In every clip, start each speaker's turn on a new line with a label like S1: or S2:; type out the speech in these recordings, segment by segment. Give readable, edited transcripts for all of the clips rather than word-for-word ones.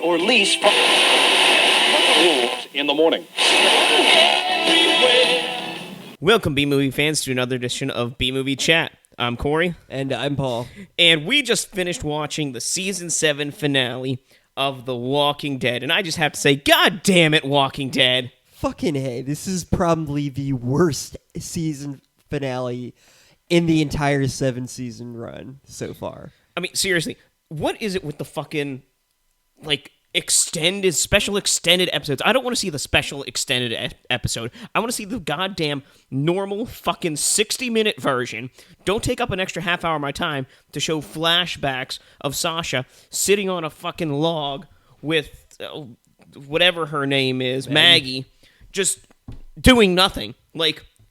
S1: or lease rules in the morning.
S2: Welcome, B-Movie fans, to another edition of B-Movie Chat. I'm Corey.
S3: And I'm Paul.
S2: And we just finished watching the Season 7 finale of The Walking Dead. And I just have to say, God damn it, Walking Dead.
S3: Fucking hey, this is probably the worst season finale in the entire 7-season run so far.
S2: I mean, seriously, what is it with the fucking, special extended episodes? I don't want to see the special extended episode. I want to see the goddamn normal fucking 60-minute version. Don't take up an extra half hour of my time to show flashbacks of Sasha sitting on a fucking log with whatever her name is, Maggie, just doing nothing.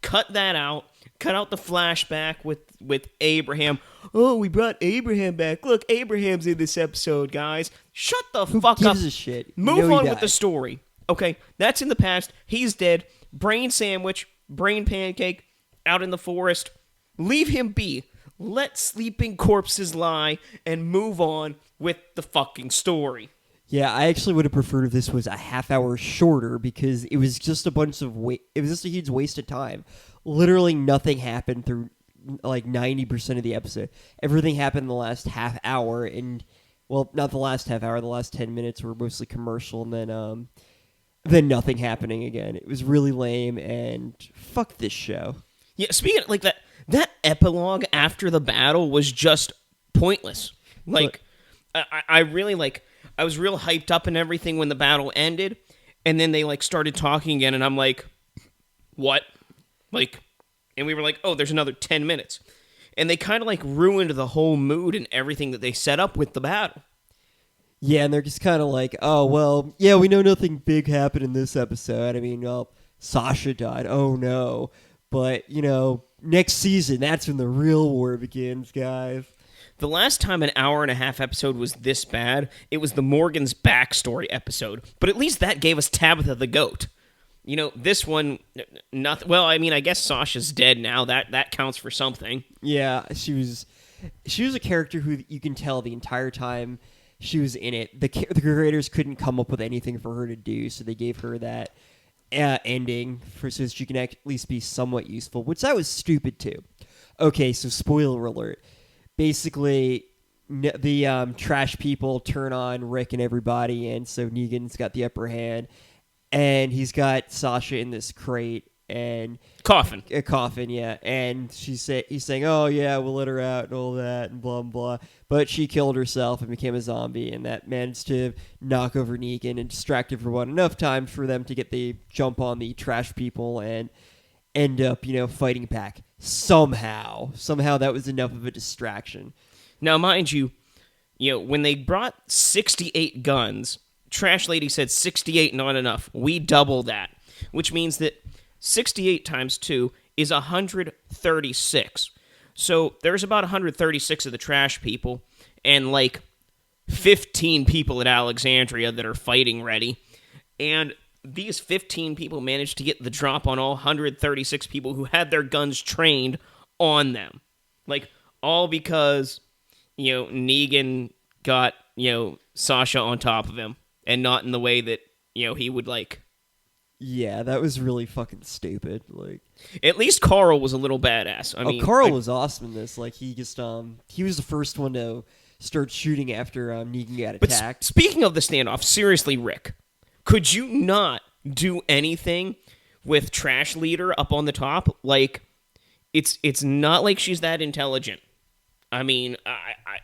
S2: Cut that out. Cut out the flashback with Abraham. Oh, we brought Abraham back. Look, Abraham's in this episode, guys. Shut the fuck up.
S3: Who gives a shit?
S2: Move on with the story. Okay, that's in the past. He's dead. Brain sandwich, brain pancake, out in the forest. Leave him be. Let sleeping corpses lie and move on with the fucking story.
S3: Yeah, I actually would have preferred if this was a half hour shorter because it was just a bunch of it was just a huge waste of time. Literally nothing happened through 90% of the episode. Everything happened in the last half hour, and well, not the last half hour. The last 10 minutes were mostly commercial, and then nothing happening again. It was really lame, and fuck this show.
S2: Yeah, speaking of, that epilogue after the battle was just pointless. I really I was real hyped up and everything when the battle ended, and then they started talking again, and I'm like, what? And we were like, oh, there's another 10 minutes. And they kind of ruined the whole mood and everything that they set up with the battle.
S3: Yeah, and they're just kind of like, oh, well, yeah, we know nothing big happened in this episode. I mean, well, Sasha died. Oh, no. But, next season, that's when the real war begins, guys.
S2: The last time an hour-and-a-half episode was this bad, it was the Morgan's backstory episode. But at least that gave us Tabitha the Goat. This one, nothing. Well, I mean, I guess Sasha's dead now. That counts for something.
S3: Yeah, she was a character who you can tell the entire time she was in it. The creators couldn't come up with anything for her to do, so they gave her that ending so she can at least be somewhat useful, which that was stupid too. Okay, so spoiler alert. Basically, the trash people turn on Rick and everybody, and so Negan's got the upper hand. And he's got Sasha in this crate and
S2: coffin,
S3: yeah. And he's saying, "Oh yeah, we'll let her out and all that and blah blah." But she killed herself and became a zombie, and that managed to knock over Negan and distract everyone enough time for them to get the jump on the trash people and end up, fighting back somehow. Somehow that was enough of a distraction.
S2: Now, mind you, when they brought 68 guns. Trash Lady said 68 not enough. We double that, which means that 68 times 2 is 136. So there's about 136 of the trash people and 15 people at Alexandria that are fighting ready. And these 15 people managed to get the drop on all 136 people who had their guns trained on them. All because, Negan got, Sasha on top of him. And not in the way that, he would like.
S3: Yeah, that was really fucking stupid.
S2: At least Carl was a little badass. I mean,
S3: Carl was awesome in this. He just he was the first one to start shooting after Negan got attacked.
S2: But speaking of the standoff, seriously, Rick, could you not do anything with Trash Leader up on the top? It's not like she's that intelligent. I mean,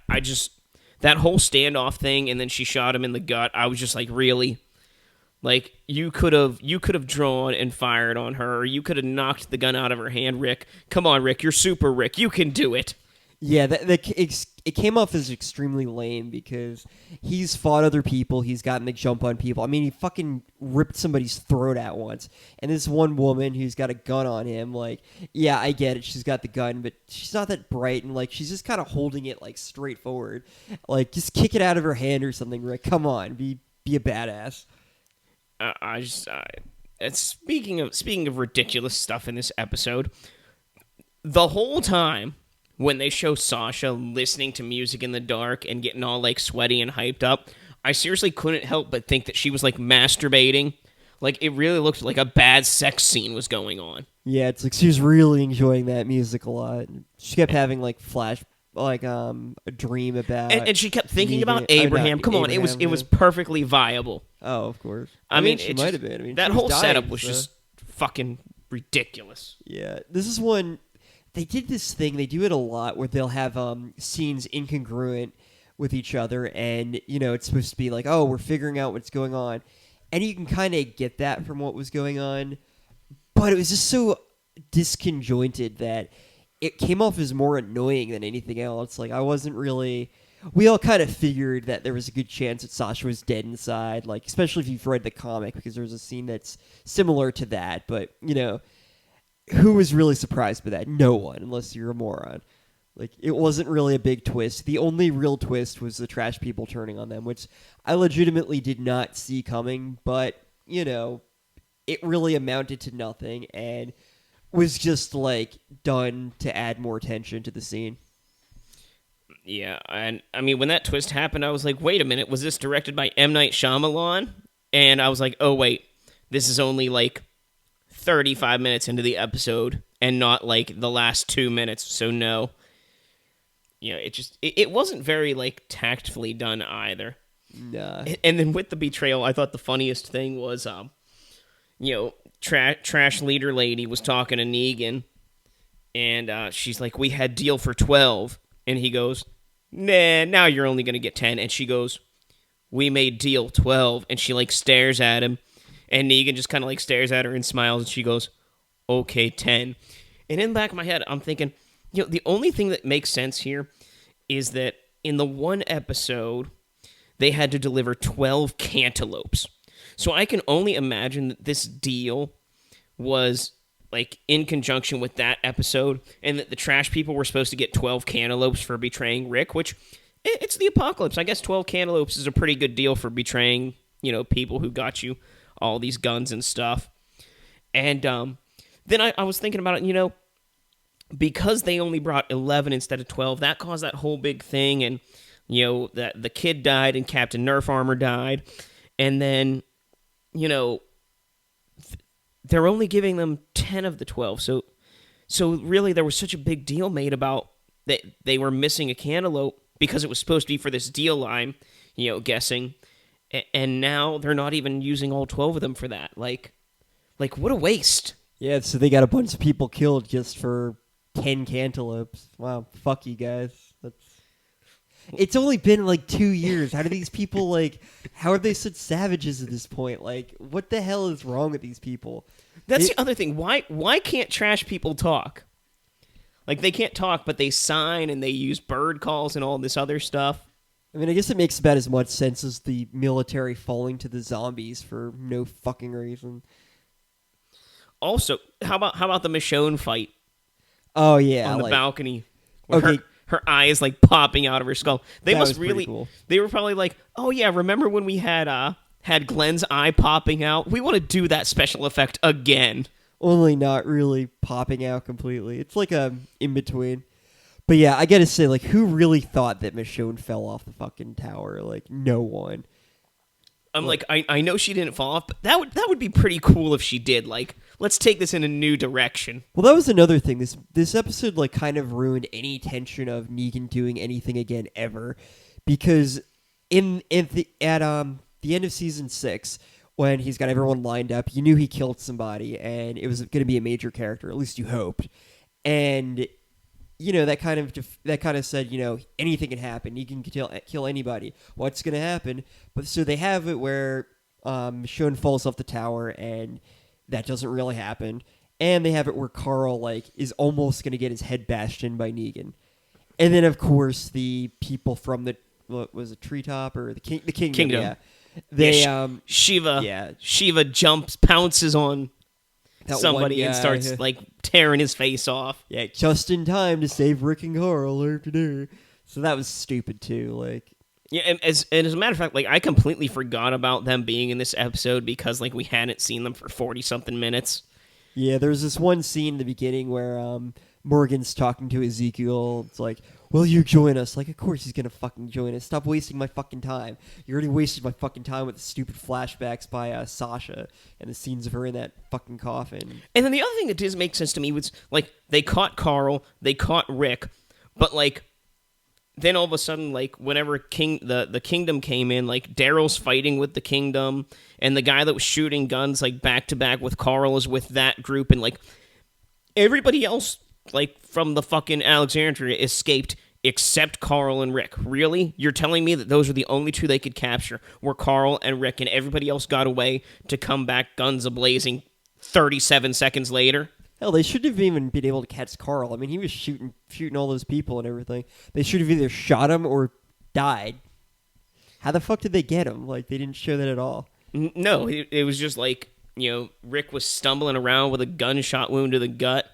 S2: I just. That whole standoff thing, and then she shot him in the gut. I was just really, you could have drawn and fired on her. Or you could have knocked the gun out of her hand, Rick. Come on, Rick, you're Super Rick. You can do it.
S3: Yeah, it came off as extremely lame because he's fought other people. He's gotten the jump on people. I mean, he fucking ripped somebody's throat out once. And this one woman who's got a gun on him, yeah, I get it. She's got the gun, but she's not that bright. And, she's just kind of holding it, straight forward. Just kick it out of her hand or something, Rick. Come on, be a badass.
S2: Speaking of ridiculous stuff in this episode, the whole time when they show Sasha listening to music in the dark and getting all sweaty and hyped up, I seriously couldn't help but think that she was like masturbating. Like it really looked like a bad sex scene was going on.
S3: Yeah, it's like she was really enjoying that music a lot. She kept having like a dream about.
S2: And she kept thinking
S3: Negan-
S2: about
S3: or
S2: Abraham.
S3: not
S2: Come on, it was
S3: Abraham,
S2: perfectly viable.
S3: Oh, of course.
S2: I mean,
S3: she
S2: it
S3: might
S2: just-
S3: have been. I mean,
S2: that
S3: she was
S2: whole
S3: dying,
S2: setup was
S3: so-
S2: just fucking ridiculous.
S3: Yeah, this is one. They did this thing. They do it a lot where they'll have scenes incongruent with each other, and it's supposed to be like, oh, we're figuring out what's going on, and you can kind of get that from what was going on, but it was just so disconjointed that it came off as more annoying than anything else. Like I wasn't really. We all kind of figured that there was a good chance that Sasha was dead inside, like especially if you've read the comic, because there's a scene that's similar to that. But who was really surprised by that? No one, unless you're a moron. Like it wasn't really a big twist. The only real twist was the trash people turning on them, which I legitimately did not see coming. But it really amounted to nothing and was just like done to add more tension to the scene.
S2: Yeah, and I mean, when that twist happened, I was like, wait a minute, was this directed by M. Night Shyamalan? And I was like, oh, wait, this is only like 35 minutes into the episode and not like the last 2 minutes, so no. It wasn't very like tactfully done either.
S3: Nah.
S2: And then with the betrayal, I thought the funniest thing was, trash leader lady was talking to Negan, and she's like, we had deal for 12. And he goes, nah, now you're only going to get 10. And she goes, we made deal 12. And she like stares at him. And Negan just kind of like stares at her and smiles. And she goes, okay, 10. And in the back of my head, I'm thinking, the only thing that makes sense here is that in the one episode, they had to deliver 12 cantaloupes. So I can only imagine that this deal was like in conjunction with that episode, and that the trash people were supposed to get 12 cantaloupes for betraying Rick, which it's the apocalypse. I guess 12 cantaloupes is a pretty good deal for betraying, people who got you all these guns and stuff. And then I was thinking about it, because they only brought 11 instead of 12, that caused that whole big thing, and, that the kid died and Captain Nerf Armor died, and then, they're only giving them 10 of the 12. So really there was such a big deal made about that they were missing a cantaloupe because it was supposed to be for this deal I'm, guessing. And now they're not even using all 12 of them for that. Like what a waste.
S3: Yeah, so they got a bunch of people killed just for 10 cantaloupes. Wow, fuck you guys. It's only been like 2 years. How do these people how are they such savages at this point? Like, what the hell is wrong with these people?
S2: That's the other thing. Why can't trash people talk? Like, they can't talk, but they sign and they use bird calls and all this other stuff.
S3: I mean, I guess it makes about as much sense as the military falling to the zombies for no fucking reason.
S2: Also, how about the Michonne fight?
S3: Oh yeah,
S2: on the balcony. Where
S3: Okay.
S2: her eye is like popping out of her skull. They
S3: That
S2: must
S3: was pretty
S2: really.
S3: cool.
S2: They were probably like, oh yeah, remember when we had Glenn's eye popping out? We want to do that special effect again.
S3: Only not really popping out completely. It's like a in between. But yeah, I gotta say, who really thought that Michonne fell off the fucking tower? Like, no one.
S2: I'm like, I know she didn't fall off, but that would be pretty cool if she did. Like, let's take this in a new direction.
S3: Well, that was another thing. This episode kind of ruined any tension of Negan doing anything again ever, because at the end of season 6, when he's got everyone lined up, you knew he killed somebody, and it was going to be a major character. At least you hoped, and that kind of said anything can happen. You can kill anybody. What's going to happen? But so they have it where Michonne falls off the tower, and that doesn't really happen. And they have it where Carl is almost going to get his head bashed in by Negan. And then of course the people from the what was it, treetop or the kingdom. Yeah. They
S2: Shiva.
S3: yeah.
S2: Shiva pounces on
S3: that
S2: somebody
S3: one
S2: and
S3: guy,
S2: starts tearing his face off.
S3: yeah, just in time to save Rick and Carl. So that was stupid too.
S2: Yeah, and as a matter of fact, I completely forgot about them being in this episode because we hadn't seen them for 40-something minutes.
S3: Yeah, there's this one scene in the beginning where Morgan's talking to Ezekiel. It's like, will you join us? Like, of course he's gonna fucking join us. Stop wasting my fucking time. You already wasted my fucking time with the stupid flashbacks by Sasha and the scenes of her in that fucking coffin.
S2: And then the other thing that did make sense to me was, like, they caught Carl, they caught Rick, but, like, then all of a sudden, like, whenever the kingdom came in, like, Daryl's fighting with the kingdom, and the guy that was shooting guns, like, back-to-back with Carl is with that group, and, like, everybody else, like, from the fucking Alexandria escaped except Carl and Rick. Really? You're telling me that those are the only two they could capture, were Carl and Rick, and everybody else got away to come back guns a-blazing 37 seconds later?
S3: Hell, they shouldn't have even been able to catch Carl. I mean, he was shooting all those people and everything. They should have either shot him or died. How the fuck did they get him? Like, they didn't show that at all.
S2: No, it was just like, Rick was stumbling around with a gunshot wound to the gut,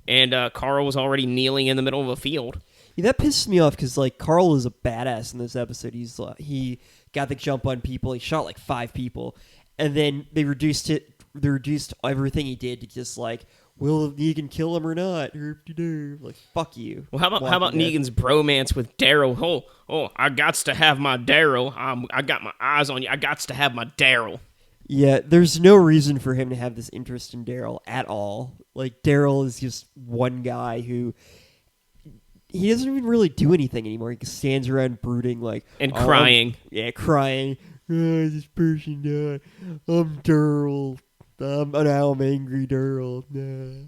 S2: and Carl was already kneeling in the middle of a field.
S3: Yeah, that pisses me off because, like, Carl is a badass in this episode. He got the jump on people. He shot like 5 people, and then they reduced everything he did to just like, will Negan kill him or not? Like, fuck you.
S2: Well, how about Negan's bromance with Daryl? Oh, I gots to have my Daryl. I got my eyes on you. I gots to have my Daryl.
S3: Yeah, there's no reason for him to have this interest in Daryl at all. Like, Daryl is just one guy who he doesn't even really do anything anymore. He just stands around brooding, like,
S2: and crying.
S3: Crying. Oh, this person died. I'm Daryl. Now I'm angry, Daryl. Nah.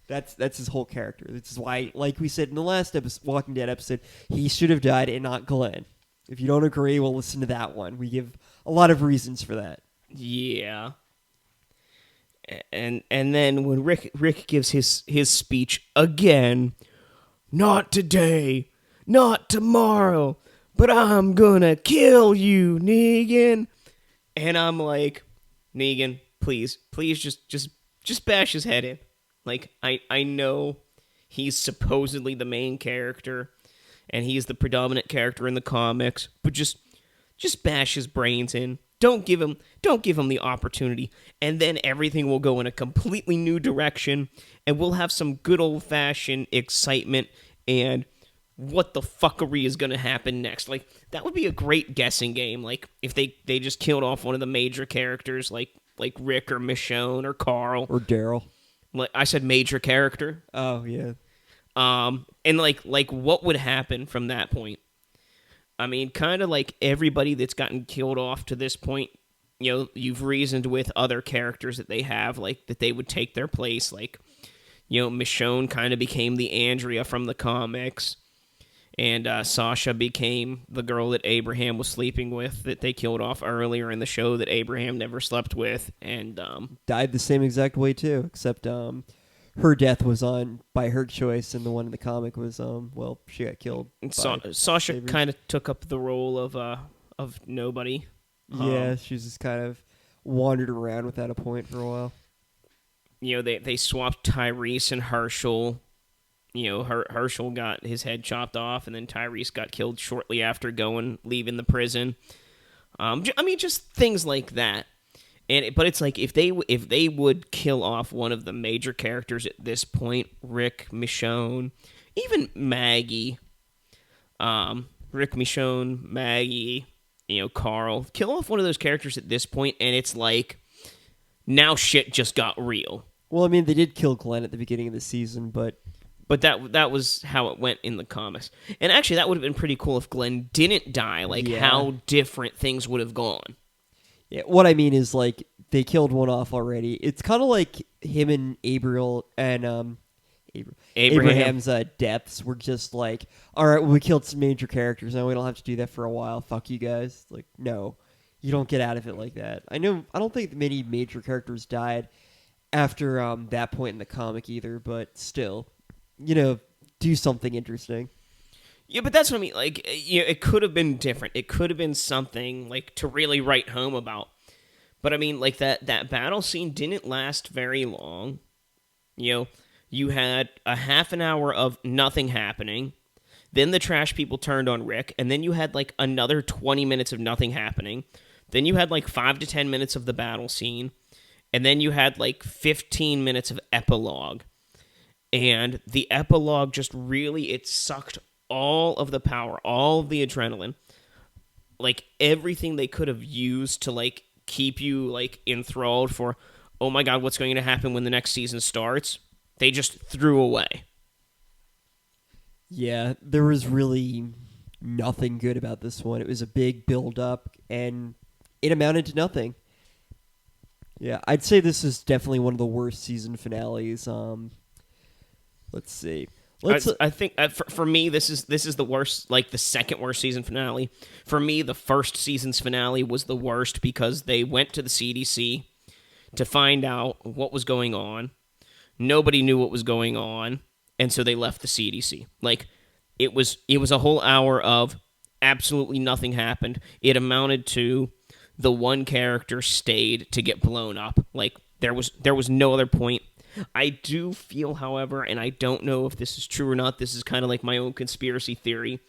S3: That's his whole character. This is why, like we said in the last Walking Dead episode, he should have died and not Glenn. If you don't agree, we'll listen to that one. We give a lot of reasons for that.
S2: Yeah. And then when Rick gives his speech again, not today, not tomorrow, but I'm gonna kill you, Negan. And I'm like, Negan, please just bash his head in. Like, I know he's supposedly the main character, and he's the predominant character in the comics, but just bash his brains in. Don't give him the opportunity, and then everything will go in a completely new direction, and we'll have some good old-fashioned excitement and what the fuckery is going to happen next. Like, that would be a great guessing game. Like, if they just killed off one of the major characters, like Rick or Michonne or Carl.
S3: Or Daryl.
S2: Like, I said major character.
S3: Oh, yeah.
S2: And like what would happen from that point? I mean, kind of like everybody that's gotten killed off to this point, you've reasoned with other characters that they have, like, that they would take their place. Like, Michonne kind of became the Andrea from the comics, and Sasha became the girl that Abraham was sleeping with that they killed off earlier in the show that Abraham never slept with, and
S3: died the same exact way too, except her death was by her choice, and the one in the comic was she got killed.
S2: Sasha kind of took up the role of nobody.
S3: Yeah, she's just kind of wandered around without a point for a while.
S2: They swapped Tyrese and Herschel. Herschel got his head chopped off, and then Tyrese got killed shortly after leaving the prison. I mean, just things like that. But it's like if they would kill off one of the major characters at this point, Rick, Michonne, even Maggie, Rick, Michonne, Maggie, Carl, kill off one of those characters at this point, and it's like now shit just got real.
S3: Well, I mean, they did kill Glenn at the beginning of the season, but
S2: that was how it went in the comics. And actually, that would have been pretty cool if Glenn didn't die. Like, how different things would have gone.
S3: Yeah, what I mean is, like, they killed one off already. It's kind of like him and Abraham's deaths were just like, all right, well, we killed some major characters, now we don't have to do that for a while. Fuck you guys. Like, no, you don't get out of it like that. I don't think many major characters died after that point in the comic either, but still, do something interesting.
S2: Yeah, but that's what I mean. Like, it could have been different. It could have been something, like, to really write home about. But, I mean, like, that battle scene didn't last very long. You had a half an hour of nothing happening. Then the trash people turned on Rick. And then you had, like, another 20 minutes of nothing happening. Then you had, like, 5 to 10 minutes of the battle scene. And then you had, like, 15 minutes of epilogue. And the epilogue just really, it sucked all of the power, all of the adrenaline, like everything they could have used to like keep you like enthralled for, oh my god, what's going to happen when the next season starts? They just threw away.
S3: Yeah, there was really nothing good about this one. It was a big build up, and it amounted to nothing. Yeah, I'd say this is definitely one of the worst season finales. Let's see.
S2: I think for me this is the worst, like the second worst season finale. For me, the first season's finale was the worst because they went to the CDC to find out what was going on. Nobody knew what was going on, and so they left the CDC. Like it was a whole hour of absolutely nothing happened. It amounted to the one character stayed to get blown up. Like there was no other point. I do feel, however, and I don't know if this is true or not, this is kind of like my own conspiracy theory,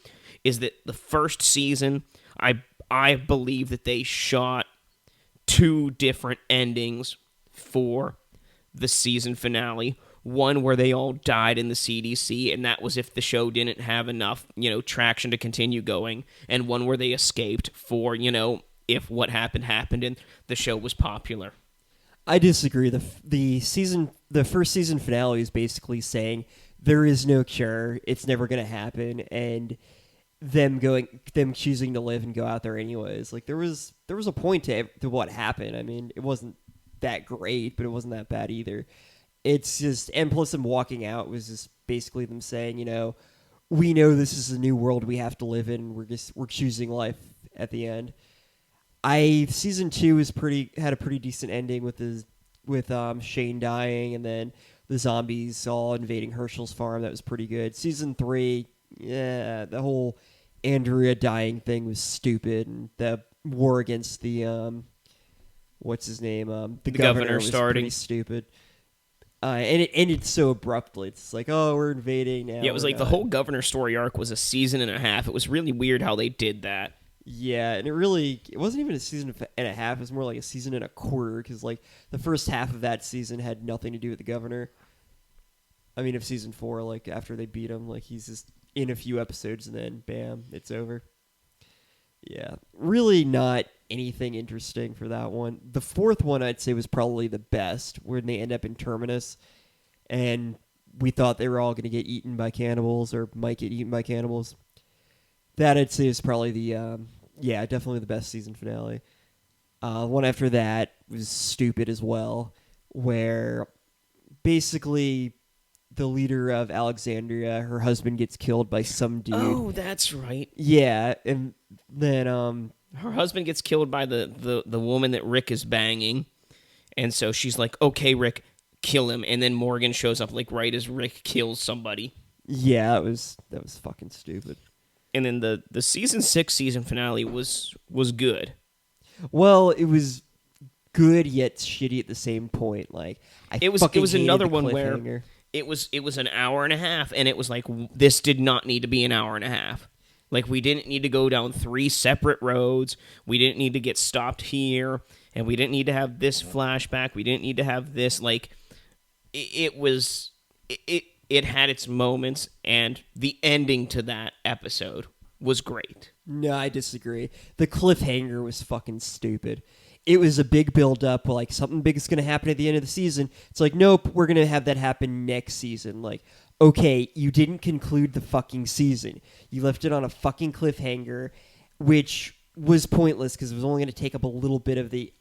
S2: is that the first season, I believe that they shot two different endings for the season finale. One where they all died in the CDC, and that was if the show didn't have enough, traction to continue going, and one where they escaped for, if what happened and the show was popular.
S3: I disagree. The first season finale is basically saying there is no cure, it's never going to happen, and them choosing to live and go out there anyways. Like there was a point to what happened. I mean, it wasn't that great, but it wasn't that bad either. It's just, and plus them walking out was just basically them saying, we know this is a new world we have to live in. We're choosing life at the end. Season 2 had a pretty decent ending with Shane dying and then the zombies all invading Herschel's farm. That was pretty good. Season 3, yeah, the whole Andrea dying thing was stupid, and the war against the what's his name, the governor was
S2: starting
S3: pretty stupid. And it ended so abruptly. It's like, oh, we're invading now.
S2: Yeah, it was like the whole governor story arc was a season and a half. It was really weird how they did that.
S3: Yeah, and it wasn't even a season and a half. It was more like a season and a quarter, because like the first half of that season had nothing to do with the governor. I mean, of season 4, like after they beat him, like he's just in a few episodes and then bam, it's over. Yeah, really not anything interesting for that one. The fourth one I'd say was probably the best, when they end up in Terminus, and we thought they were all going to get eaten by cannibals or might get eaten by cannibals. That I'd say is probably definitely the best season finale. One after that was stupid as well, where basically the leader of Alexandria, her husband gets killed by some dude.
S2: Oh, that's right.
S3: Yeah, and then
S2: her husband gets killed by the woman that Rick is banging, and so she's like, "Okay, Rick, kill him." And then Morgan shows up like right as Rick kills somebody.
S3: Yeah, that was fucking stupid.
S2: And then the season 6 season finale was good.
S3: Well, it was good yet shitty at the same point. Like
S2: it was another one where it was an hour and a half, and it was like, this did not need to be an hour and a half. Like, we didn't need to go down 3 separate roads. We didn't need to get stopped here, and we didn't need to have this flashback. We didn't need to have this. Like, it had its moments, and the ending to that episode was great.
S3: No, I disagree. The cliffhanger was fucking stupid. It was a big build-up, like something big is going to happen at the end of the season. It's like, nope, we're going to have that happen next season. Like, okay, you didn't conclude the fucking season. You left it on a fucking cliffhanger, which was pointless because it was only going to take up a little bit of the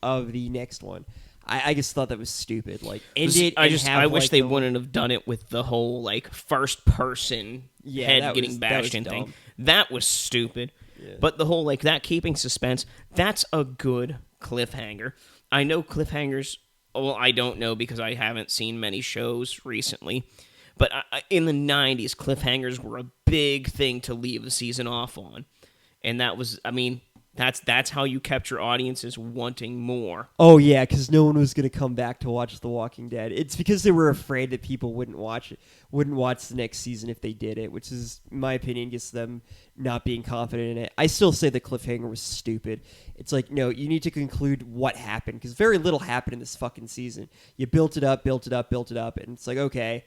S3: next one. I just thought that was stupid. Like,
S2: I wish they wouldn't have done it with the whole like first person head getting bashed in thing. That was stupid. Yeah. But the whole like that keeping suspense, that's a good cliffhanger. I know cliffhangers. Well, I don't know because I haven't seen many shows recently. But in the 90s, cliffhangers were a big thing to leave the season off on, and that was, I mean, that's how you kept your audiences wanting more.
S3: Oh yeah, because no one was going to come back to watch The Walking Dead. It's because they were afraid that people wouldn't watch the next season if they did it, which is, in my opinion, gets them not being confident in it. I still say the cliffhanger was stupid. It's like, no, you need to conclude what happened, because very little happened in this fucking season. You built it up, and it's like, okay,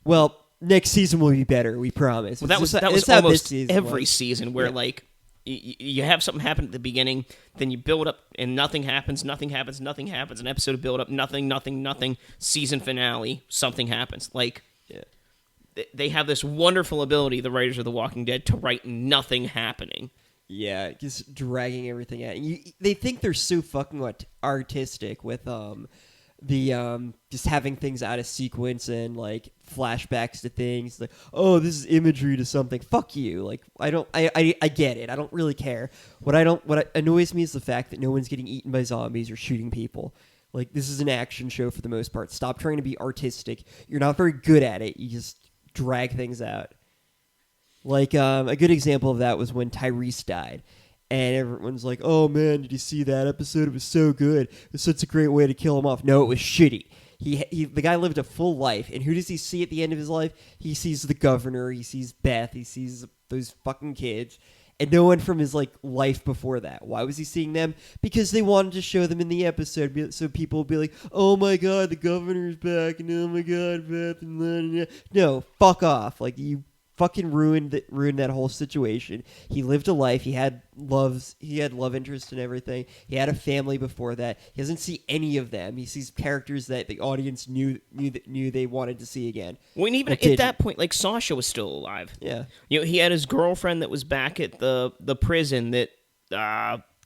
S3: well, next season will be better. We promise.
S2: Well, that was
S3: It's how this
S2: almost
S3: season
S2: every
S3: was.
S2: season where
S3: Yeah.
S2: like you have something happen at the beginning, then you build up and nothing happens, nothing happens, nothing happens. An episode of build up, nothing, nothing, nothing. Season finale, something happens. Like
S3: Yeah.
S2: they have this wonderful ability, the writers of The Walking Dead, to write nothing happening.
S3: Yeah, just dragging everything out. They think they're so fucking artistic with the just having things out of sequence and like flashbacks to things like, oh, this is imagery to something. Fuck you. Like I get it. I don't really care. What annoys me is the fact that no one's getting eaten by zombies or shooting people. Like this is an action show for the most part. Stop trying to be artistic. You're not very good at it. You just drag things out. Like a good example of that was when Tyrese died, and everyone's like, "Oh man, did you see that episode? It was so good. It was such a great way to kill him off." No, it was shitty. The guy lived a full life, and who does he see at the end of his life? He sees the governor, he sees Beth, he sees those fucking kids, and no one from his like life before that. Why was he seeing them? Because they wanted to show them in the episode, so people would be like, "Oh my god, the governor's back," and "Oh my god, Beth," and blah. No, fuck off. Like you fucking ruined that whole situation. He lived a life. He had love interest and everything. He had a family before that. He doesn't see any of them. He sees characters that the audience knew they wanted to see again.
S2: Well, and even at that point, like Sasha was still alive.
S3: Yeah.
S2: He had his girlfriend that was back at the prison that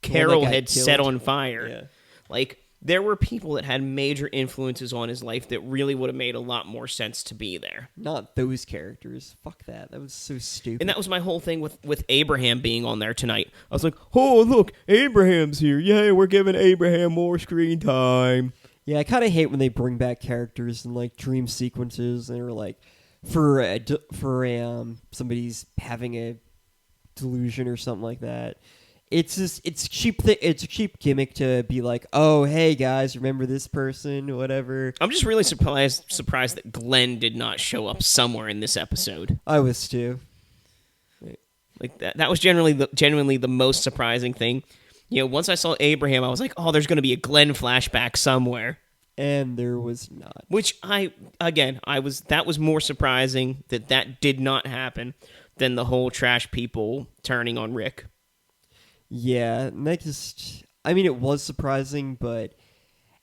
S2: Carol
S3: got
S2: had set
S3: killed.
S2: on fire.
S3: Yeah.
S2: Like there were people that had major influences on his life that really would have made a lot more sense to be there.
S3: Not those characters. Fuck that. That was so stupid.
S2: And that was my whole thing with Abraham being on there tonight. I was like, oh, look, Abraham's here. Yay, we're giving Abraham more screen time.
S3: Yeah, I kind of hate when they bring back characters in like dream sequences and they're like, for somebody's having a delusion or something like that. It's just it's a cheap gimmick to be like, oh hey guys, remember this person, whatever.
S2: I'm just really surprised that Glenn did not show up somewhere in this episode.
S3: I was too.
S2: Like that was genuinely the most surprising thing. Once I saw Abraham, I was like, oh, there's going to be a Glenn flashback somewhere.
S3: And there was not.
S2: Which that was more surprising that did not happen than the whole trash people turning on Rick.
S3: Yeah, and it was surprising, but at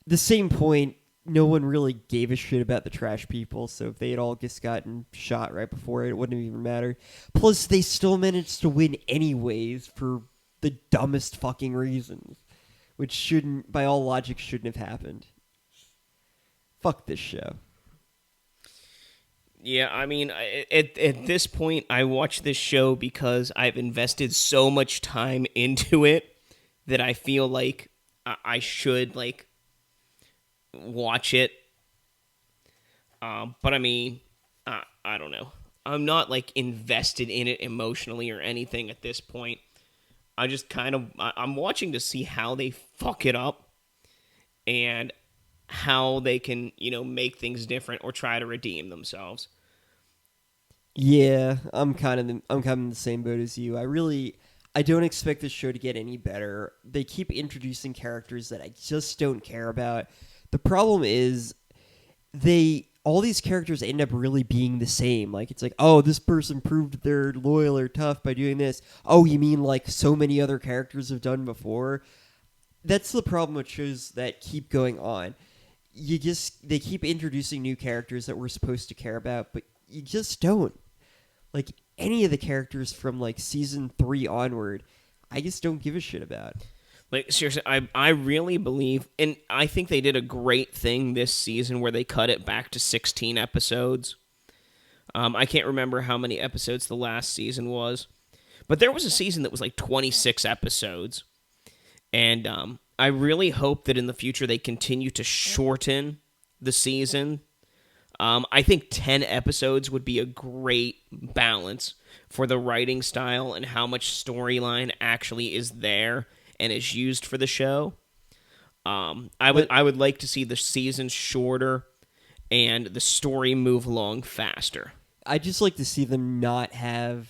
S3: the same point, no one really gave a shit about the trash people, so if they had all just gotten shot right before it wouldn't have even mattered. Plus, they still managed to win anyways for the dumbest fucking reasons, which by all logic, shouldn't have happened. Fuck this show.
S2: Yeah, I mean, at this point, I watch this show because I've invested so much time into it that I feel like I should, like, watch it. But I mean, I don't know. I'm not, like, invested in it emotionally or anything at this point. I just I'm watching to see how they fuck it up and how they can, make things different or try to redeem themselves.
S3: Yeah, I'm kind of in the same boat as you. I don't expect this show to get any better. They keep introducing characters that I just don't care about. The problem is all these characters end up really being the same. Like it's like, oh, this person proved they're loyal or tough by doing this. Oh, you mean like so many other characters have done before? That's the problem with shows that keep going on. They keep introducing new characters that we're supposed to care about, but you just don't. Like, any of the characters from, like, Season 3 onward, I just don't give a shit about.
S2: Like, seriously, I really believe, and I think they did a great thing this season where they cut it back to 16 episodes. I can't remember how many episodes the last season was, but there was a season that was, like, 26 episodes. And I really hope that in the future they continue to shorten the season. I think 10 episodes would be a great balance for the writing style and how much storyline actually is there and is used for the show. I would like to see the season shorter and the story move along faster.
S3: I'd just like to see them not have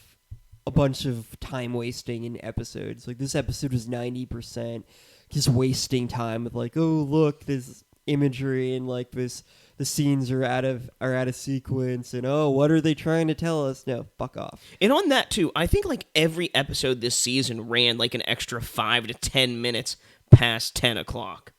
S3: a bunch of time wasting in episodes. Like this episode was 90% just wasting time with like, oh look, this imagery and like this. The scenes are out of sequence, and oh, what are they trying to tell us? No, fuck off.
S2: And on that too, I think like every episode this season ran like an extra 5 to 10 minutes past 10 o'clock.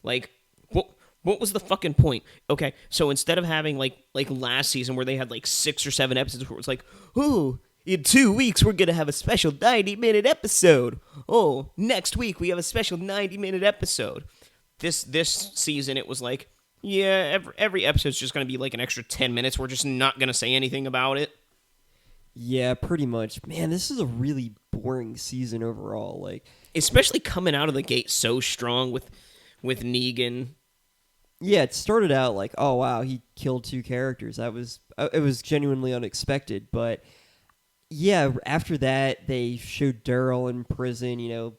S2: Like, what was the fucking point? Okay, so instead of having like last season where they had like 6 or 7 episodes where it was like, oh, in 2 weeks we're gonna have a special 90-minute episode. Oh, next week we have a special 90-minute episode. This season it was like, yeah, every episode's just going to be like an extra 10 minutes. We're just not going to say anything about it.
S3: Yeah, pretty much. Man, this is a really boring season overall. Like,
S2: especially coming out of the gate so strong with Negan.
S3: Yeah, it started out like, oh wow, he killed 2 characters. That was it was genuinely unexpected, but yeah, after that they showed Daryl in prison, you know,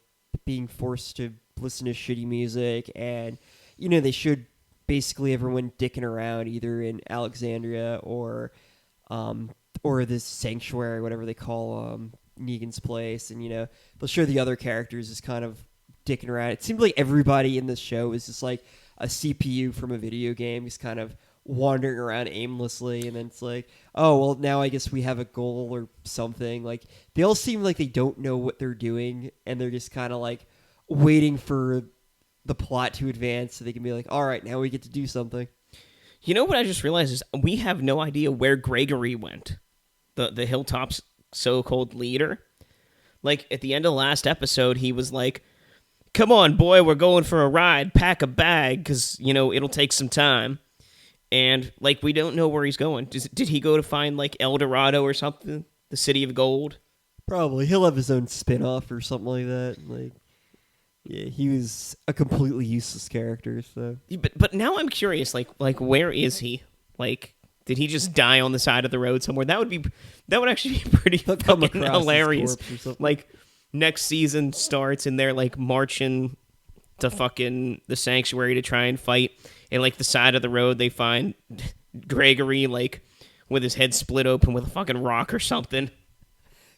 S3: being forced to listen to shitty music, and you know, they showed basically everyone dicking around either in Alexandria or this sanctuary, whatever they call Negan's place, and you know, they'll show the other characters as kind of dicking around. It seemed like everybody in this show is just like a CPU from a video game, just kind of wandering around aimlessly, and then it's like, oh well, now I guess we have a goal or something. Like, they all seem like they don't know what they're doing, and they're just kind of like waiting for the plot to advance so they can be like, all right, now we get to do something.
S2: You know what I just realized is we have no idea where Gregory went, the Hilltop's so-called leader. Like, at the end of the last episode, he was like, come on, boy, we're going for a ride, pack a bag, because, you know, it'll take some time. And, like, we don't know where he's going. Did he go to find, like, El Dorado or something? The City of Gold?
S3: Probably. He'll have his own spin-off or something like that. Like, yeah, he was a completely useless character, so.
S2: But now I'm curious, like where is he? Like, did he just die on the side of the road somewhere? That would actually be pretty fucking hilarious. Like, next season starts and they're like marching to fucking the sanctuary to try and fight, and like the side of the road they find Gregory like with his head split open with a fucking rock or something.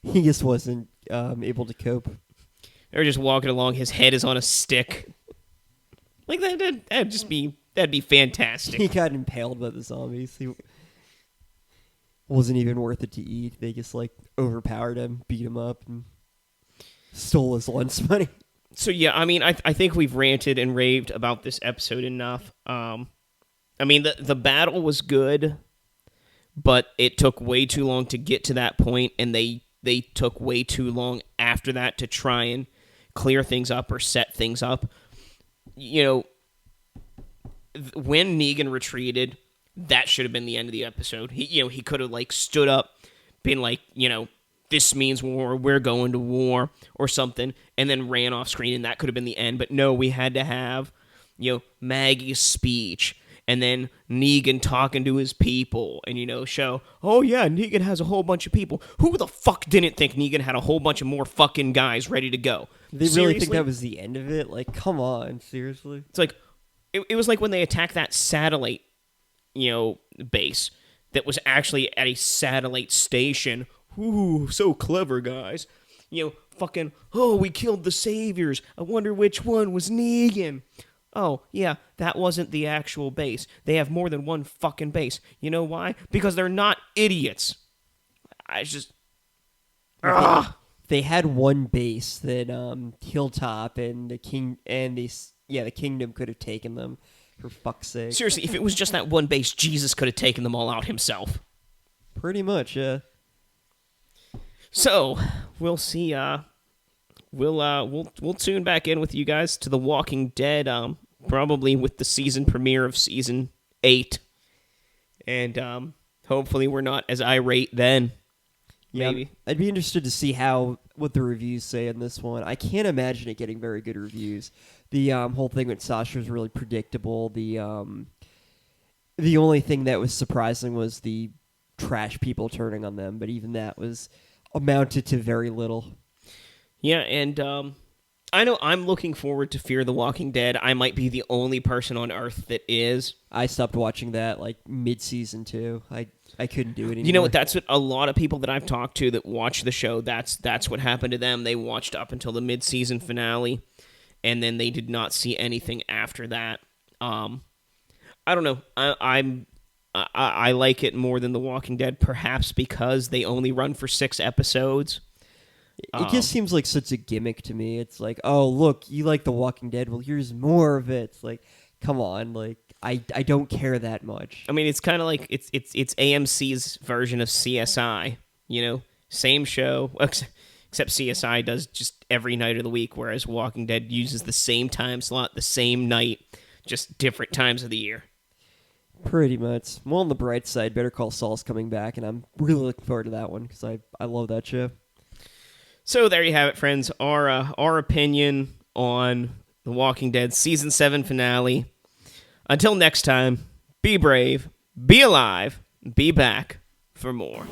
S3: He just wasn't able to cope.
S2: They're just walking along. His head is on a stick. Like that'd be fantastic.
S3: He got impaled by the zombies. He wasn't even worth it to eat. They just like overpowered him, beat him up, and stole his lunch money.
S2: So yeah, I mean, I think we've ranted and raved about this episode enough. I mean, the battle was good, but it took way too long to get to that point, and they took way too long after that to try and clear things up or set things up. You know, when Negan retreated, that should have been the end of the episode. He could have like stood up, been like, you know, this means war, we're going to war or something, and then ran off screen, and that could have been the end. But no, we had to have, you know, Maggie's speech, and then Negan talking to his people, and, you know, show, oh yeah, Negan has a whole bunch of people. Who the fuck didn't think Negan had a whole bunch of more fucking guys ready to go?
S3: They really think that was the end of it? Like, come on, seriously?
S2: It's like, it was like when they attacked that satellite, you know, base that was actually at a satellite station. Ooh, so clever, guys. You know, fucking, oh, we killed the saviors. I wonder which one was Negan. Oh, yeah, that wasn't the actual base. They have more than one fucking base. You know why? Because they're not idiots. I just...
S3: They had one base that Hilltop and the Kingdom could have taken them, for fuck's sake.
S2: Seriously, if it was just that one base, Jesus could have taken them all out himself.
S3: Pretty much, yeah.
S2: So, we'll see. We'll tune back in with you guys to The Walking Dead, probably with the season premiere of season 8, and hopefully we're not as irate then.
S3: Yeah,
S2: maybe.
S3: I'd be interested to see what the reviews say in this one. I can't imagine it getting very good reviews. The whole thing with Sasha was really predictable. The only thing that was surprising was the trash people turning on them, but even that was amounted to very little.
S2: Yeah, and I know I'm looking forward to Fear the Walking Dead. I might be the only person on Earth that is.
S3: I stopped watching that like mid-season 2. I couldn't do it anymore.
S2: You know what? That's what a lot of people that I've talked to that watch the show, that's what happened to them. They watched up until the mid-season finale, and then they did not see anything after that. I don't know. I like it more than The Walking Dead, perhaps because they only run for 6 episodes.
S3: It just seems like such a gimmick to me. It's like, oh, look, you like The Walking Dead. Well, here's more of it. It's like, come on, like I don't care that much.
S2: I mean, it's kind of like it's AMC's version of CSI. You know, same show, except CSI does just every night of the week, whereas Walking Dead uses the same time slot, the same night, just different times of the year.
S3: Pretty much. Well, on the bright side, Better Call Saul's coming back, and I'm really looking forward to that one because I love that show.
S2: So there you have it, friends. Our opinion on The Walking Dead season 7 finale. Until next time, be brave, be alive, be back for more.